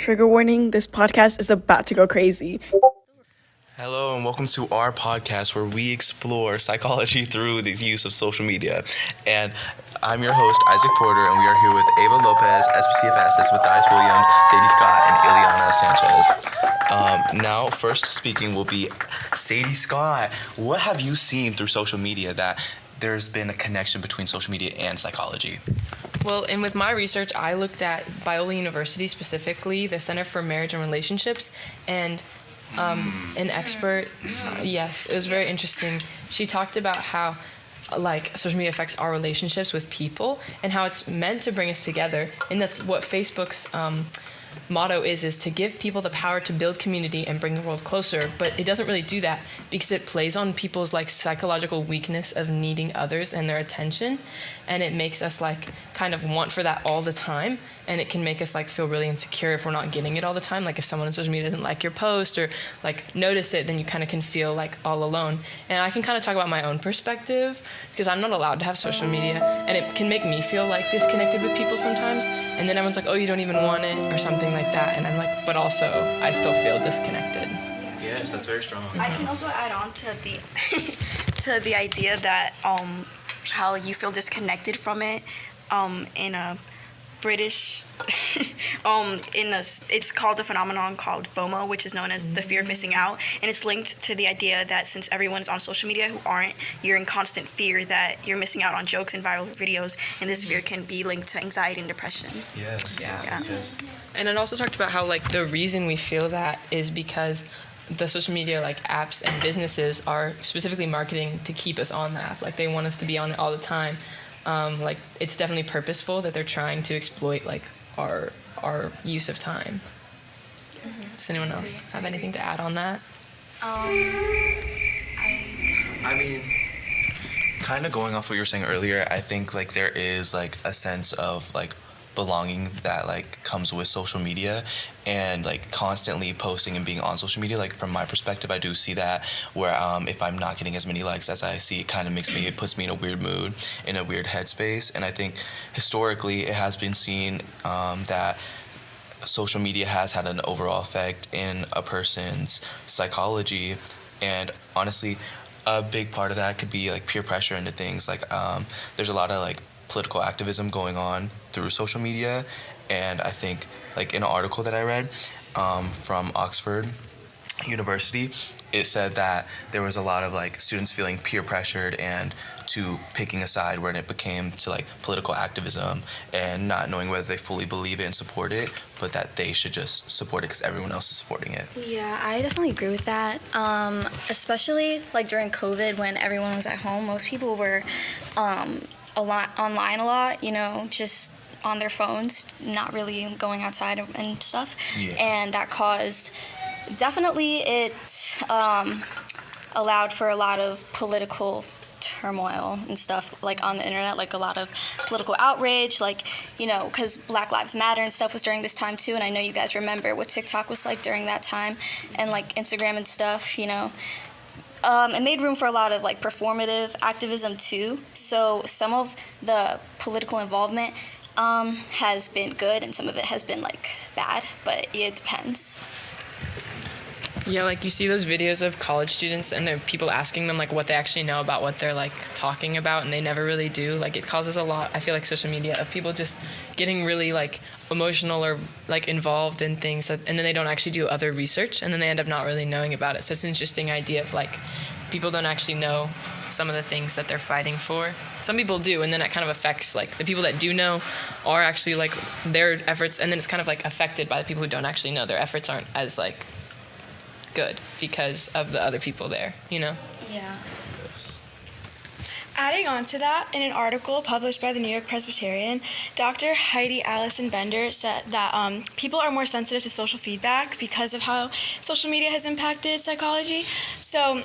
Trigger warning, this podcast is about to go crazy. Hello and welcome to our podcast where we explore psychology through the use of social media. And I'm your host, Isaac Porter, and we are here with Ava Lopez, SPCF Matthias Williams, Sadie Scott, and Ileana Sanchez. Now, first speaking will be Sadie Scott. What have you seen through social media that there's been a connection between social media and psychology? Well, and with my research, I looked at Biola University, specifically the Center for Marriage and Relationships, and an expert, yes, it was very interesting. She talked about how social media affects our relationships with people and how it's meant to bring us together. And that's what Facebook's motto is to give people the power to build community and bring the world closer. But it doesn't really do that because it plays on people's psychological weakness of needing others and their attention. And it makes us kind of want for that all the time. And it can make us feel really insecure if we're not getting it all the time. If someone on social media doesn't like your post or notice it, then you kind of can feel all alone. And I can kind of talk about my own perspective because I'm not allowed to have social media, and it can make me feel disconnected with people sometimes. And then everyone's like, oh, you don't even want it or something like that. And I'm but also I still feel disconnected. Yes, that's very strong. I can also add on to the to the idea that how you feel disconnected from it in a British it's called a phenomenon called FOMO, which is known as the fear of missing out, and it's linked to the idea that since everyone's on social media who aren't, you're in constant fear that you're missing out on jokes and viral videos, and this fear can be linked to anxiety and depression. Yes. And it also talked about how the reason we feel that is because the social media apps and businesses are specifically marketing to keep us on the app. They want us to be on it all the time. It's definitely purposeful that they're trying to exploit our use of time. Does anyone else have anything to add on that? I mean, kind of going off what you were saying earlier, I think there is a sense of belonging that comes with social media, and constantly posting and being on social media. From my perspective, I do see that where if I'm not getting as many likes as I see, it kind of puts me in a weird mood, in a weird headspace. And I think historically it has been seen that social media has had an overall effect in a person's psychology, and honestly a big part of that could be peer pressure into things. There's a lot of political activism going on through social media, and I think in an article that I read from Oxford University, it said that there was a lot of students feeling peer pressured and to picking a side when it became to political activism, and not knowing whether they fully believe it and support it, but that they should just support it because everyone else is supporting it. Yeah, I definitely agree with that. Especially during COVID, when everyone was at home, most people were online a lot, just on their phones, not really going outside and stuff. Yeah. And that caused, definitely it allowed for a lot of political turmoil and stuff on the internet, a lot of political outrage, because Black Lives Matter and stuff was during this time too. And I know you guys remember what TikTok was during that time, and Instagram and stuff, It made room for a lot of performative activism too. So some of the political involvement has been good, and some of it has been bad, but it depends. Yeah, you see those videos of college students and there are people asking them what they actually know about what they're talking about, and they never really do. It causes a lot, I feel social media, of people just getting really emotional or involved in things and then they don't actually do other research, and then they end up not really knowing about it. So it's an interesting idea of people don't actually know some of the things that they're fighting for. Some people do, and then that kind of affects the people that do know are actually their efforts, and then it's kind of affected by the people who don't actually know. Their efforts aren't as good because of the other people there, Yeah. Adding on to that, in an article published by the New York Presbyterian, Dr. Heidi Allison Bender said that people are more sensitive to social feedback because of how social media has impacted psychology. So,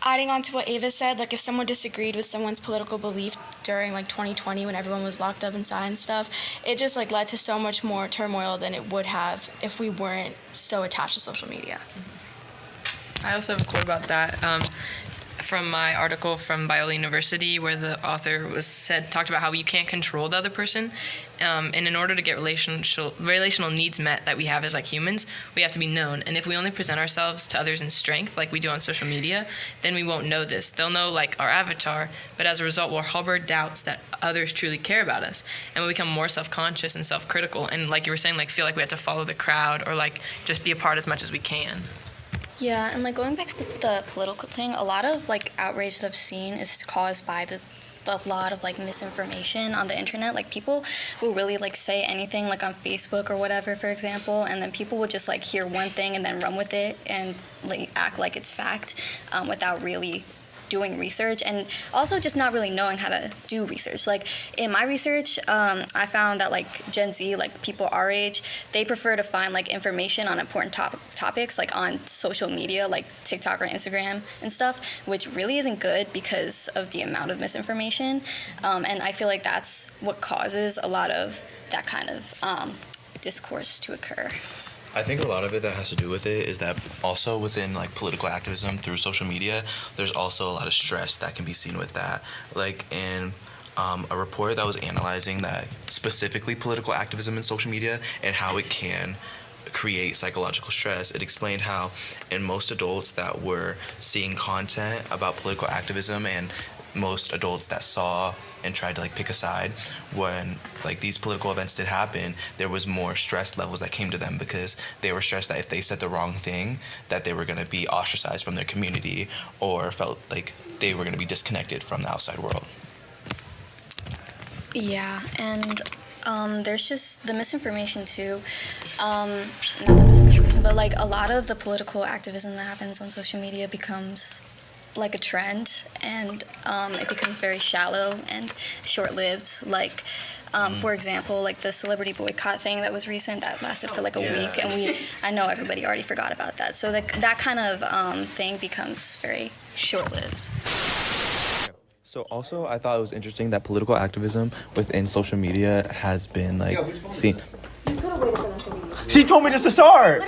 adding on to what Ava said, if someone disagreed with someone's political belief during 2020 when everyone was locked up inside and stuff, it just led to so much more turmoil than it would have if we weren't so attached to social media. I also have a quote about that. from my article from Biola University, where the author talked about how you can't control the other person, and in order to get relational needs met that we have as like humans, we have to be known. And if we only present ourselves to others in strength, like we do on social media, then we won't know this. They'll know like our avatar, but as a result, we'll harbor doubts that others truly care about us, and we'll become more self-conscious and self-critical, and like you were saying, like feel like we have to follow the crowd or like just be a part as much as we can. Yeah, and like going back to the political thing, a lot of like outrage that I've seen is caused by a lot of like misinformation on the internet. Like people will really like say anything like on Facebook or whatever, for example, and then people will just like hear one thing and then run with it and like act like it's fact, without really doing research, and also just not really knowing how to do research. Like in my research, I found that like Gen Z, like people our age, they prefer to find like information on important topics like on social media, like TikTok or Instagram and stuff, which really isn't good because of the amount of misinformation. And I feel like that's what causes a lot of that kind of discourse to occur. I think a lot of it that has to do with it is that also within like political activism through social media, there's also a lot of stress that can be seen with that. Like in a report that was analyzing that specifically political activism in social media and how it can create psychological stress, it explained how in most adults that were seeing content about political activism and most adults that saw and tried to like pick a side when like these political events did happen, there was more stress levels that came to them because they were stressed that if they said the wrong thing that they were going to be ostracized from their community or felt like they were going to be disconnected from the outside world. Yeah, and there's just the misinformation too. Not the misinformation, but like a lot of the political activism that happens on social media becomes like a trend, and it becomes very shallow and short-lived. Like, for example, like the celebrity boycott thing that was recent, that lasted for like a week, and I know everybody already forgot about that. So that kind of thing becomes very short-lived. So also, I thought it was interesting that political activism within social media has been like seen. She told me just to start.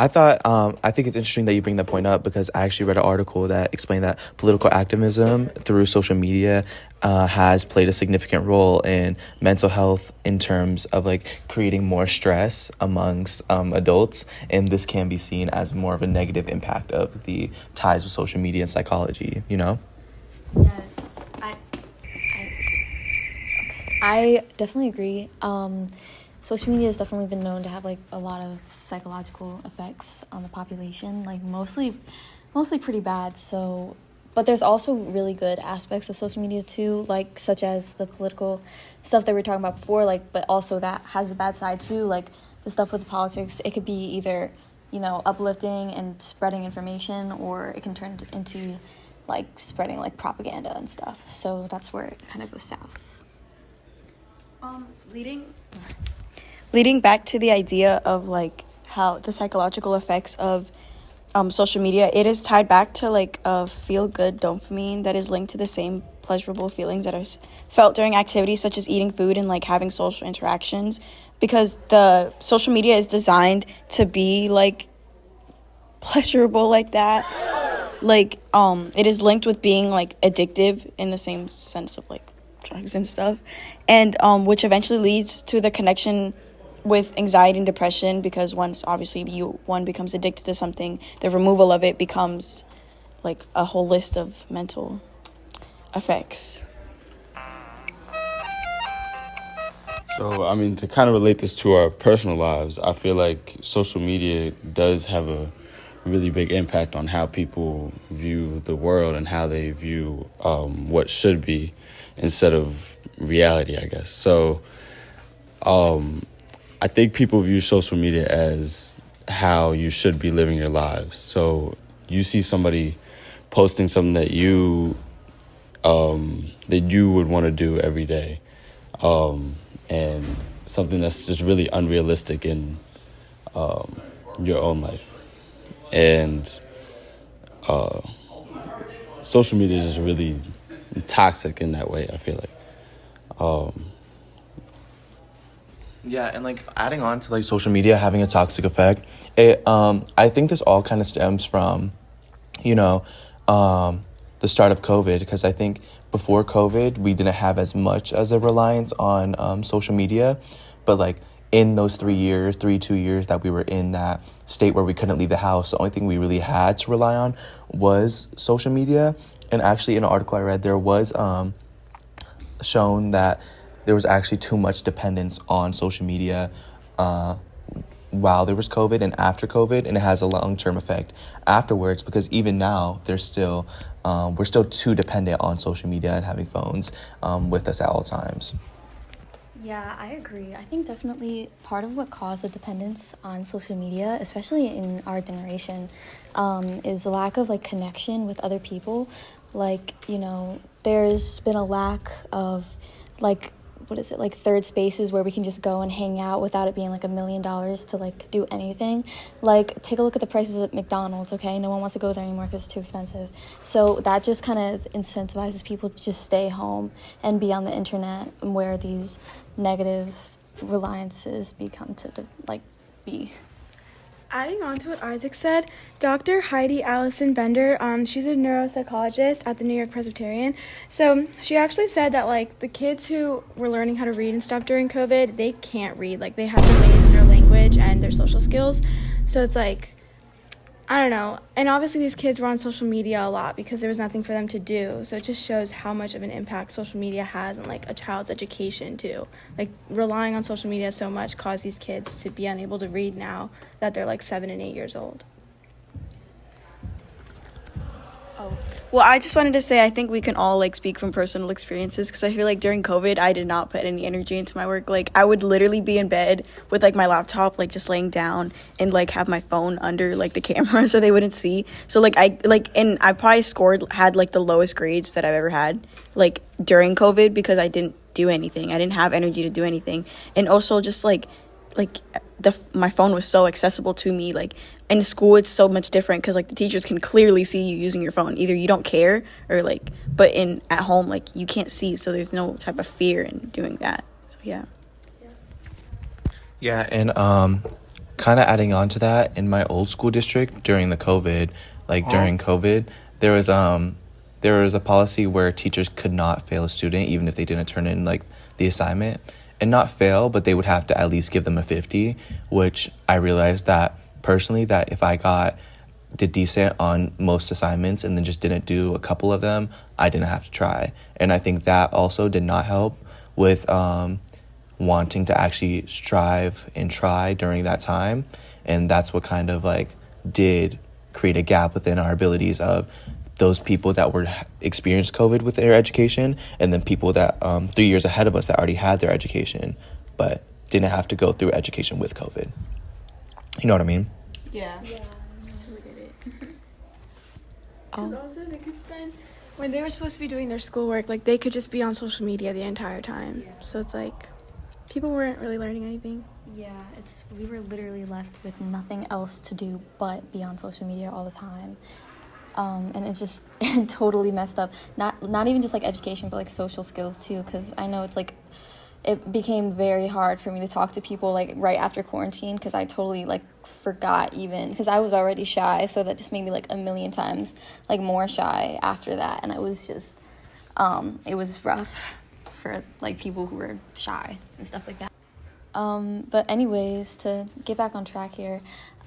I think it's interesting that you bring that point up because I actually read an article that explained that political activism through social media has played a significant role in mental health in terms of like creating more stress amongst adults, and this can be seen as more of a negative impact of the ties with social media and psychology, you know? Yes, I definitely agree. Social media has definitely been known to have like a lot of psychological effects on the population, like mostly pretty bad. So, but there's also really good aspects of social media too, like such as the political stuff that we were talking about before, like, but also that has a bad side too, like the stuff with politics. It could be either, you know, uplifting and spreading information, or it can turn into like spreading like propaganda and stuff. So that's where it kind of goes south. Leading back to the idea of like how the psychological effects of social media, it is tied back to like a feel-good dopamine that is linked to the same pleasurable feelings that are felt during activities such as eating food and like having social interactions, because the social media is designed to be like pleasurable like that. Like it is linked with being like addictive in the same sense of like drugs and stuff, and which eventually leads to the connection with anxiety and depression, because once obviously one becomes addicted to something, the removal of it becomes like a whole list of mental effects. So, I mean, to kind of relate this to our personal lives, I feel like social media does have a really big impact on how people view the world and how they view what should be instead of reality, I guess. So, I think people view social media as how you should be living your lives. So you see somebody posting something that you would want to do every day, and something that's just really unrealistic in your own life. And social media is just really toxic in that way, I feel like. Yeah, and like adding on to like social media having a toxic effect, I think this all kind of stems from, you know, the start of COVID, because I think before COVID we didn't have as much as a reliance on social media, but like in those 2 years that we were in that state where we couldn't leave the house, the only thing we really had to rely on was social media. And actually, in an article I read, there was shown that there was actually too much dependence on social media while there was COVID and after COVID, and it has a long-term effect afterwards, because even now we're still too dependent on social media and having phones with us at all times. Yeah, I agree. I think definitely part of what caused the dependence on social media, especially in our generation, is a lack of like connection with other people. Like, there's been a lack of like third spaces where we can just go and hang out without it being like $1 million to like do anything. Like, take a look at the prices at McDonald's, okay? No one wants to go there anymore because it's too expensive. So that just kind of incentivizes people to just stay home and be on the internet, where these negative reliances become to be. Adding on to what Isaac said, Dr. Heidi Allison Bender, she's a neuropsychologist at the New York Presbyterian. So she actually said that like the kids who were learning how to read and stuff during COVID, they can't read. Like, they have delays in their language and their social skills. So it's like, I don't know. And obviously these kids were on social media a lot because there was nothing for them to do. So it just shows how much of an impact social media has on like a child's education too. Like, relying on social media so much caused these kids to be unable to read now that they're like 7 and 8 years old. Well, I just wanted to say I think we can all like speak from personal experiences, because I feel like during COVID I did not put any energy into my work. Like, I would literally be in bed with like my laptop, like just laying down, and like have my phone under like the camera so they wouldn't see. So and I probably had like the lowest grades that I've ever had like during COVID, because I didn't do anything. I didn't have energy to do anything. And also just like my phone was so accessible to me. Like, in school it's so much different because like the teachers can clearly see you using your phone. Either you don't care or like, but at home like you can't see, so there's no type of fear in doing that. So yeah. Yeah, and kind of adding on to that, in my old school district during the COVID, during COVID, there was a policy where teachers could not fail a student even if they didn't turn in like the assignment. And not fail, but they would have to at least give them a 50, which I realized that personally, that if I did decent on most assignments and then just didn't do a couple of them, I didn't have to try. And I think that also did not help with wanting to actually strive and try during that time. And that's what kind of like did create a gap within our abilities of those people that were experienced COVID with their education, and then people that 3 years ahead of us that already had their education but didn't have to go through education with COVID. You know what I mean? Yeah. Totally get it. Also, they could spend, when they were supposed to be doing their schoolwork, like they could just be on social media the entire time. So it's like people weren't really learning anything. Yeah, we were literally left with nothing else to do but be on social media all the time. And it just totally messed up. Not even just like education, but like social skills too. Because I know it's like it became very hard for me to talk to people like right after quarantine, because I totally like forgot, even because I was already shy. So that just made me like a million times like more shy after that. And it was just it was rough for like people who were shy and stuff like that. But anyways, to get back on track here,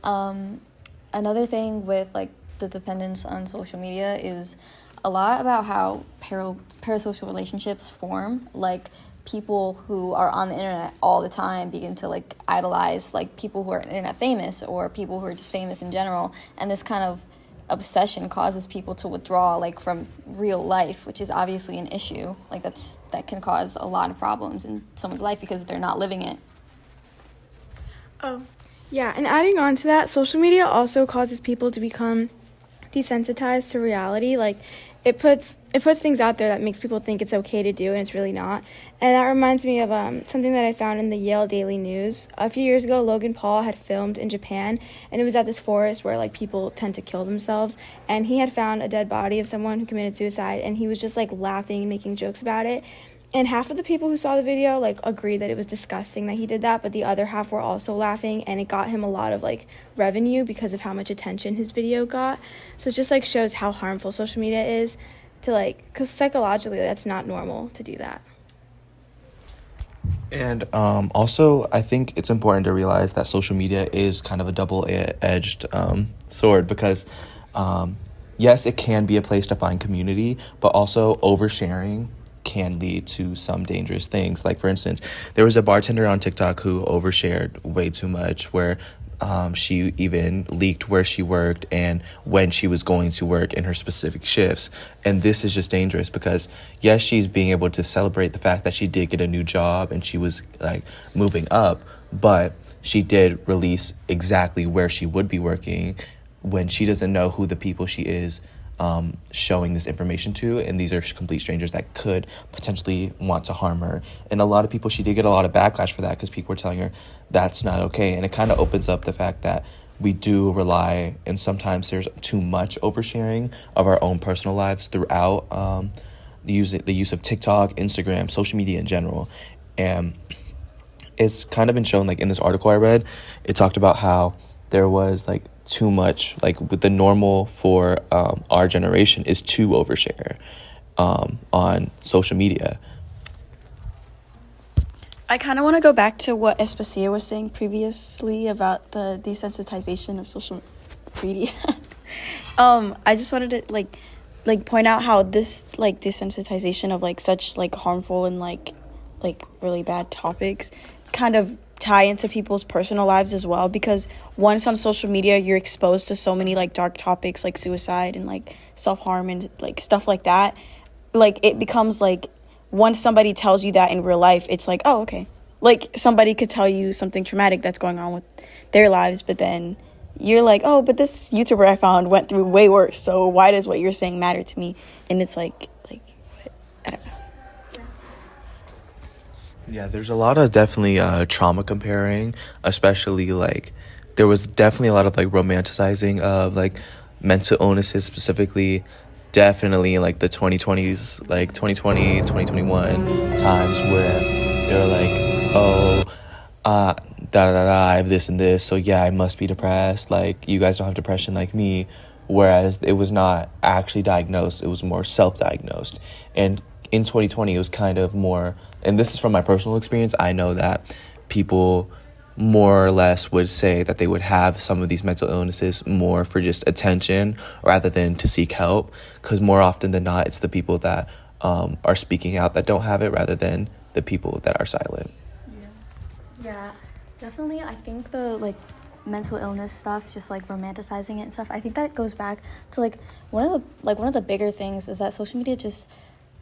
another thing with like the dependence on social media is a lot about how parasocial relationships form. Like, people who are on the internet all the time begin to like idolize like people who are internet famous, or people who are just famous in general, and this kind of obsession causes people to withdraw like from real life, which is obviously an issue. Like, that can cause a lot of problems in someone's life because they're not living it. Oh, yeah, and adding on to that, social media also causes people to become desensitized to reality. Like, it puts things out there that makes people think it's okay to do, and it's really not. And that reminds me of something that I found in the Yale Daily News. A few years ago, Logan Paul had filmed in Japan, and it was at this forest where like people tend to kill themselves, and he had found a dead body of someone who committed suicide, and he was just like laughing and making jokes about it. And half of the people who saw the video like agreed that it was disgusting that he did that, but the other half were also laughing, and it got him a lot of like revenue because of how much attention his video got. So it just like shows how harmful social media is to like, because psychologically that's not normal to do that. And also, I think it's important to realize that social media is kind of a double-edged sword because, yes, it can be a place to find community, but also oversharing can lead to some dangerous things. Like, for instance, there was a bartender on TikTok who overshared way too much, where she even leaked where she worked and when she was going to work in her specific shifts. And this is just dangerous because, yes, she's being able to celebrate the fact that she did get a new job and she was like moving up, but she did release exactly where she would be working when she doesn't know who the people she is showing this information to, and these are complete strangers that could potentially want to harm her. And a lot of people, she did get a lot of backlash for that because people were telling her that's not okay. And it kind of opens up the fact that we do rely, and sometimes there's too much oversharing of our own personal lives throughout the use of TikTok, Instagram, social media in general. And it's kind of been shown, like in this article I read, it talked about how there was like too much, like with the normal for our generation is to overshare on social media. I kind of want to go back to what Especia was saying previously about the desensitization of social media. I just wanted to like point out how this like desensitization of like such like harmful and like really bad topics kind of tie into people's personal lives as well, because once on social media you're exposed to so many like dark topics like suicide and like self-harm and like stuff like that. Like it becomes like once somebody tells you that in real life, it's like, oh, okay. Like somebody could tell you something traumatic that's going on with their lives, but then you're like, oh, but this YouTuber I found went through way worse, so why does what you're saying matter to me? And it's like I don't know. Yeah, there's a lot of definitely trauma comparing, especially like there was definitely a lot of like romanticizing of like mental illnesses, specifically definitely in like the 2020s, like 2020, 2021 times where they're like, oh, I have this and this, so yeah, I must be depressed. Like, you guys don't have depression like me. Whereas it was not actually diagnosed, it was more self-diagnosed. And in 2020, it was kind of more, and this is from my personal experience, I know that people more or less would say that they would have some of these mental illnesses more for just attention rather than to seek help, because more often than not, it's the people that are speaking out that don't have it rather than the people that are silent. Yeah, definitely. I think the like mental illness stuff, just like romanticizing it and stuff, I think that goes back to like one of the bigger things is that social media just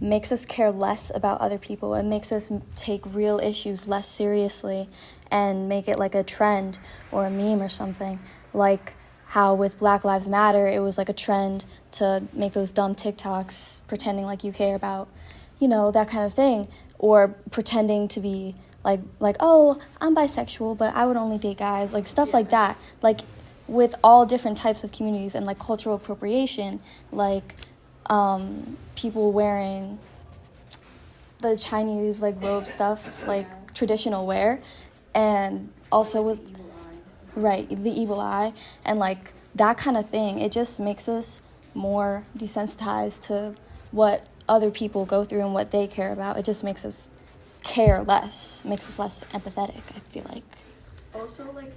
makes us care less about other people. It makes us take real issues less seriously and make it like a trend or a meme or something. Like how with Black Lives Matter, it was like a trend to make those dumb TikToks pretending like you care about, you know, that kind of thing, or pretending to be like, oh, I'm bisexual, but I would only date guys, like stuff like that. Like with all different types of communities and like cultural appropriation, like people wearing the Chinese like robe stuff, like traditional wear, and also with the evil eye and like that kind of thing. It just makes us more desensitized to what other people go through and what they care about. It just makes us care less, makes us less empathetic, I feel like. Also, like,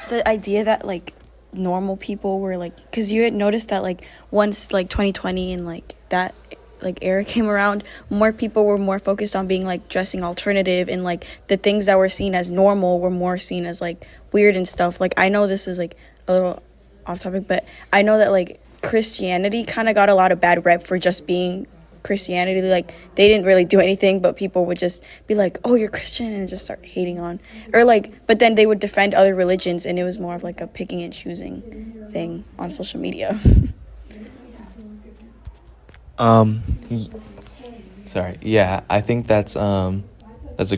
the idea that like normal people were like, because you had noticed that like once like 2020 and like that like era came around, more people were more focused on being like dressing alternative, and like the things that were seen as normal were more seen as like weird and stuff. Like I know this is like a little off topic, but I know that like Christianity kind of got a lot of bad rep for just being Christianity. Like they didn't really do anything, but people would just be like, oh, you're Christian, and just start hating on, or like, but then they would defend other religions, and it was more of like a picking and choosing thing on social media. Sorry. Yeah, I think that's a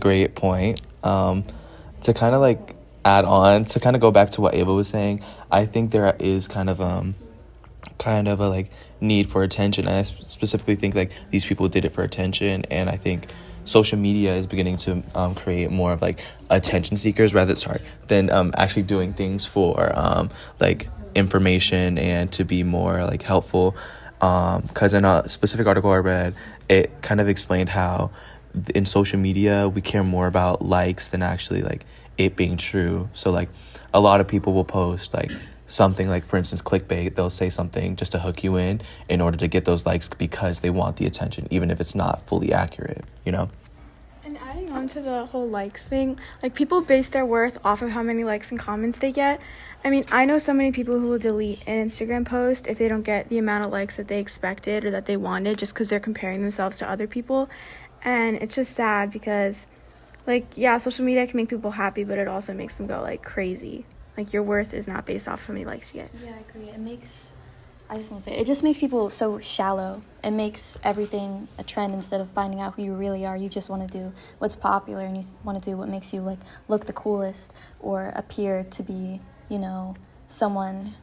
great point. To kind of like add on, to kind of go back to what Ava was saying, I think there is kind of kind of a like need for attention. And I specifically think like these people did it for attention, and I think social media is beginning to create more of like attention seekers than actually doing things for like information and to be more like helpful. Because in a specific article I read, it kind of explained how in social media we care more about likes than actually like it being true. So like a lot of people will post like something like, for instance, clickbait. They'll say something just to hook you in order to get those likes because they want the attention, even if it's not fully accurate, you know? And adding on to the whole likes thing, like people base their worth off of how many likes and comments they get. I mean, I know so many people who will delete an Instagram post if they don't get the amount of likes that they expected or that they wanted, just because they're comparing themselves to other people. And it's just sad because, like, yeah, social media can make people happy, but it also makes them go like crazy. Like, your worth is not based off of how many likes you get. Yeah, I agree. I just want to say, it just makes people so shallow. It makes everything a trend instead of finding out who you really are. You just want to do what's popular, and you want to do what makes you like look the coolest or appear to be, you know, someone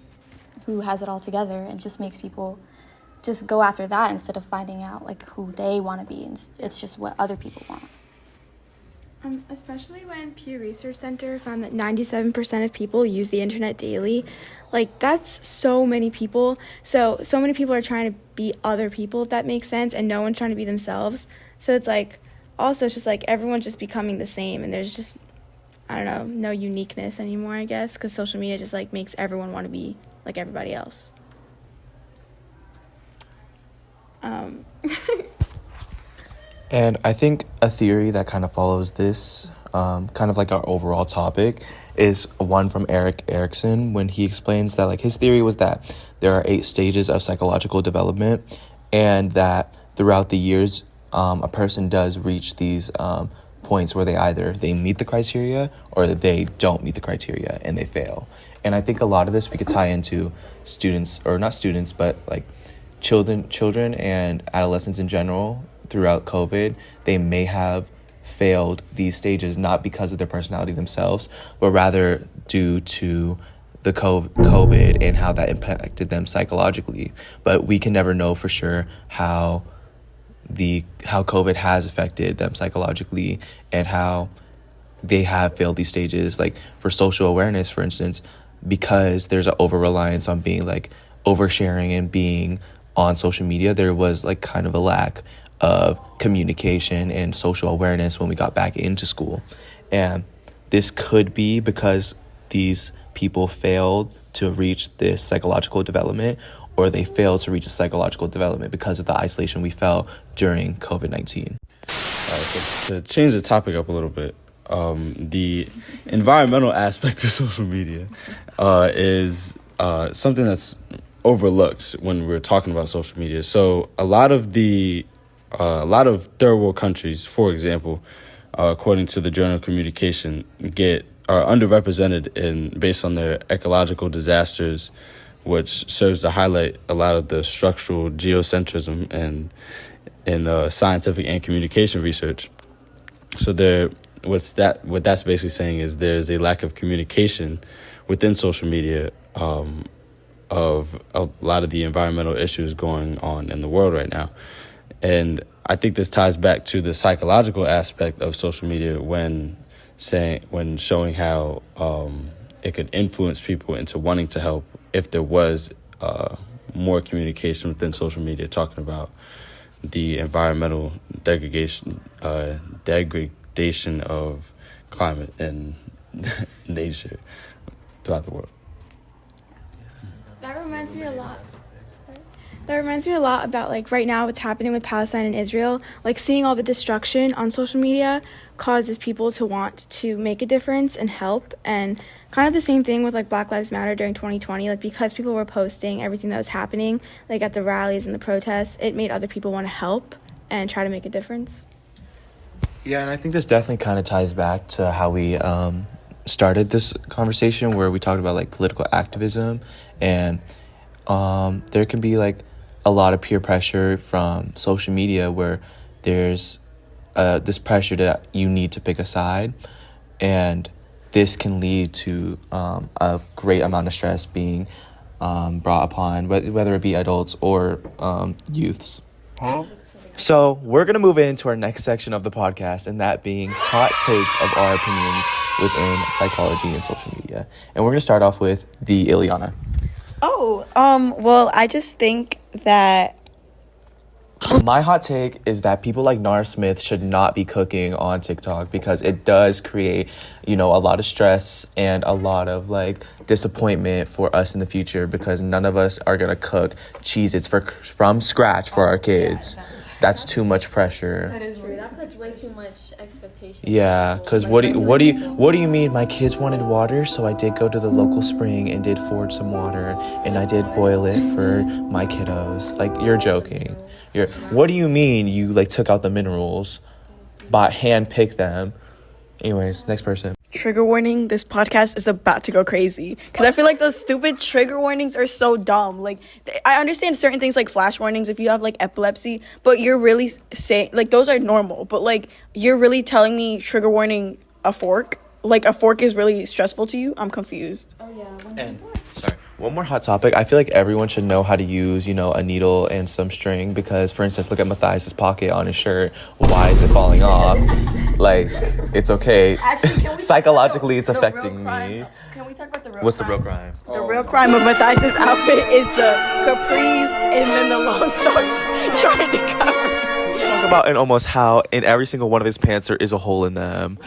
who has it all together. It just makes people just go after that instead of finding out like who they want to be. And it's just what other people want. Especially when Pew Research Center found that 97% of people use the internet daily. Like, that's so many people. So many people are trying to be other people, if that makes sense, and no one's trying to be themselves. So it's like, also it's just like everyone's just becoming the same, and there's just, I don't know, no uniqueness anymore, I guess, because social media just like makes everyone want to be like everybody else. And I think a theory that kind of follows this, kind of like our overall topic, is one from Erik Erikson, when he explains that like his theory was that there are 8 stages of psychological development, and that throughout the years, a person does reach these points where they meet the criteria or they don't meet the criteria and they fail. And I think a lot of this we could tie into students, or not students, but like children and adolescents in general. Throughout COVID, they may have failed these stages not because of their personality themselves, but rather due to the COVID and how that impacted them psychologically. But we can never know for sure how COVID has affected them psychologically and how they have failed these stages. Like for social awareness, for instance, because there's an over-reliance on being like oversharing and being on social media, there was like kind of a lack of communication and social awareness when we got back into school. And this could be because these people failed to reach this psychological development, or they failed to reach a psychological development because of the isolation we felt during COVID-19. So to change the topic up a little bit, the environmental aspect of social media is something that's overlooked when we're talking about social media. So a lot of third world countries, for example, according to the Journal of Communication, are underrepresented based on their ecological disasters, which serves to highlight a lot of the structural geocentrism in scientific and communication research. So what that's basically saying is there's a lack of communication within social media of a lot of the environmental issues going on in the world right now. And I think this ties back to the psychological aspect of social media when showing how it could influence people into wanting to help if there was more communication within social media talking about the environmental degradation of climate and nature throughout the world. That reminds me a lot about like right now what's happening with Palestine and Israel. Like seeing all the destruction on social media causes people to want to make a difference and help. And kind of the same thing with like Black Lives Matter during 2020. Like because people were posting everything that was happening, like at the rallies and the protests, it made other people want to help and try to make a difference. Yeah, and I think this definitely kind of ties back to how we started this conversation, where we talked about like political activism, and there can be like a lot of peer pressure from social media where there's this pressure that you need to pick a side, and this can lead to a great amount of stress being brought upon, whether it be adults or youths. So we're going to move into our next section of the podcast, and that being hot takes of our opinions within psychology and social media. And we're going to start off with the Ileana. Well, I just think that My hot take is that people like Nara Smith should not be cooking on TikTok because it does create, a lot of stress and a lot of like disappointment for us in the future because none of us are going to cook Cheez-Its from scratch for our kids. That's too much pressure. True. That puts way too much expectation. Yeah, because what do you mean? My kids wanted water, so I did go to the local spring and did forge some water, and I did boil it for my kiddos. Like, you're joking. What do you mean you like took out the minerals, but hand picked them? Anyways, next person. trigger warning, this podcast is about to go crazy because I feel like those stupid trigger warnings are so dumb. Like, I understand certain things like flash warnings if you have like epilepsy, but you're really saying like those are normal, but like you're really telling me trigger warning a fork, like a fork is really stressful to you. I'm confused. Oh yeah. And sorry, one more hot topic. I feel like everyone should know how to use, a needle and some string because, for instance, look at Matthias's pocket on his shirt. Why is it falling off? Like, it's okay. Actually, can we Psychologically, it's the real affecting crime? me. Can we talk about the real What's the crime? real crime? The real crime of Matthias's outfit is the capris and then the long socks trying to cover. Talk about in almost how in every single one of his pants there is a hole in them.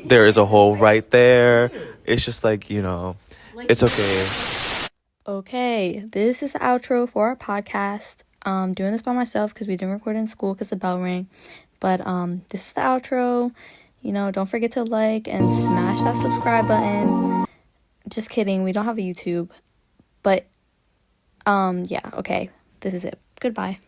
There is a hole right there. It's just like, it's okay. Okay, this is the outro for our podcast. Doing this by myself because we didn't record in school because the bell rang. But this is the outro. Don't forget to like and smash that subscribe button. Just kidding, we don't have a YouTube. But yeah, okay. This is it. Goodbye.